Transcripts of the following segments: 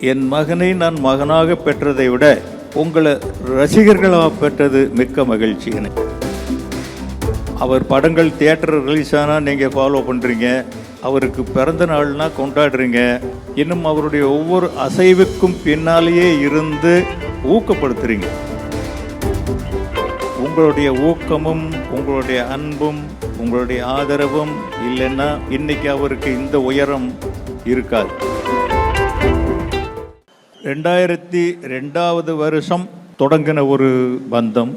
என் மகனை நான் மகனாக பெற்றதை விட உங்களை ரசிகர்களாக பெற்றது மிக்க மகிழ்ச்சி எனக்கு. அவர் படங்கள் தியேட்டர் ரிலீஸ் ஆனால் நீங்கள் ஃபாலோ பண்ணுறீங்க, அவருக்கு பிறந்த நாள்னா கொண்டாடுறீங்க, இன்னும் அவருடைய ஒவ்வொரு அசைவுக்கும் பின்னாலேயே இருந்து ஊக்கப்படுத்துறீங்க. உங்களுடைய ஊக்கமும் உங்களுடைய அன்பும் உங்களுடைய ஆதரவும் இல்லைன்னா இன்னைக்கு அவருக்கு இந்த உயரம் இருக்காது. 2002 வருஷம் தொடங்கின ஒரு பந்தம்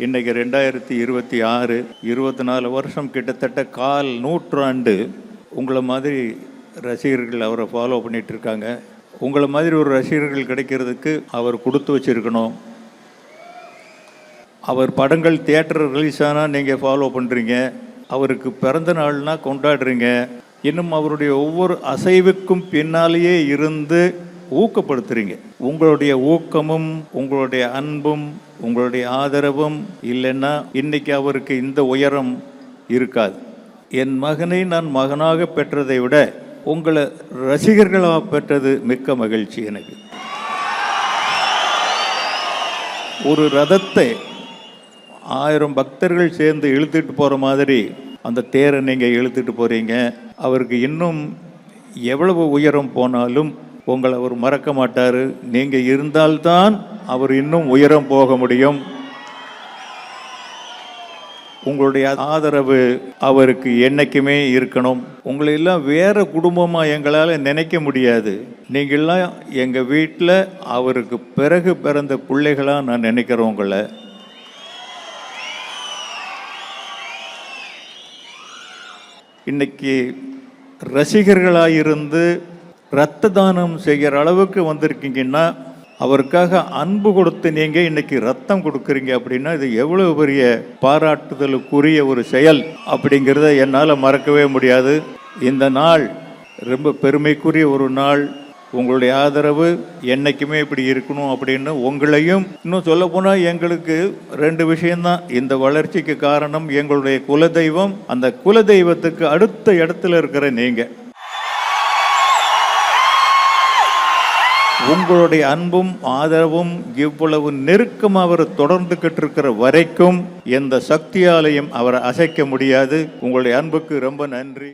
இன்னைக்கு 2026 24 வருஷம், கிட்டத்தட்ட கால் நூற்றாண்டு உங்களை மாதிரி ரசிகர்கள் அவரை ஃபாலோ பண்ணிட்டு இருக்காங்க. உங்களை மாதிரி ஒரு ரசிகர்கள் கிடைக்கிறதுக்கு அவர் கொடுத்து வச்சிருக்கணும். அவர் படங்கள் தியேட்டர் ரிலீஸ் ஆனால் நீங்கள் ஃபாலோ பண்ணுறீங்க, அவருக்கு பிறந்த நாள்னா கொண்டாடுறீங்க, இன்னும் அவருடைய ஒவ்வொரு அசைவுக்கும் பின்னாலேயே இருந்து ஊக்கப்படுத்துறீங்க. உங்களுடைய ஊக்கமும் உங்களுடைய அன்பும் உங்களுடைய ஆதரவும் இல்லைன்னா இன்னைக்கு அவருக்கு இந்த உயரம் இருக்காது. என் மகனை நான் மகனாக பெற்றதை விட உங்களை ரசிகர்களாக பெற்றது மிக்க மகிழ்ச்சி எனக்கு. ஒரு ரதத்தை 1000 பக்தர்கள் சேர்ந்து இழுத்துட்டு போகிற மாதிரி அந்த தேரை நீங்கள் இழுத்துட்டு போகிறீங்க. அவருக்கு இன்னும் எவ்வளவு உயரம் போனாலும் உங்களை அவர் மறக்க மாட்டார். நீங்கள் இருந்தால்தான் அவர் இன்னும் உயரம் போக முடியும். உங்களுடைய ஆதரவு அவருக்கு என்னைக்குமே இருக்கணும். உங்களெல்லாம் வேற குடும்பமாக எங்களால் நினைக்க முடியாது. நீங்கள்லாம் எங்கள் வீட்டில் அவருக்கு பிறகு பிறந்த பிள்ளைகளாக நான் நினைக்கிறேன். உங்களை இன்னைக்கு ரசிகர்களாக இருந்து இரத்த தானம் செய்கிற அளவுக்கு வந்திருக்கீங்கன்னா, அவருக்காக அன்பு கொடுத்து நீங்கள் இன்னைக்கு ரத்தம் கொடுக்குறீங்க அப்படின்னா இது எவ்வளோ பெரிய பாராட்டுதலுக்குரிய ஒரு செயல் அப்படிங்கிறத என்னால் மறக்கவே முடியாது. இந்த நாள் ரொம்ப பெருமைக்குரிய ஒரு நாள். உங்களுடைய ஆதரவு என்றைக்குமே இப்படி இருக்கணும் அப்படின்னு உங்களையும், இன்னும் சொல்ல போனால் எங்களுக்கு 2 விஷயம்தான் இந்த வளர்ச்சிக்கு காரணம். எங்களுடைய குலதெய்வம், அந்த குலதெய்வத்துக்கு அடுத்த இடத்துல இருக்கிற நீங்கள். உங்களுடைய அன்பும் ஆதரவும் இவ்வளவு நெருக்கம் அவர் தொடர்ந்துகிட்டு இருக்கிற வரைக்கும் எந்த சக்தியாலையும் அவரை அசைக்க முடியாது. உங்களுடைய அன்புக்கு ரொம்ப நன்றி.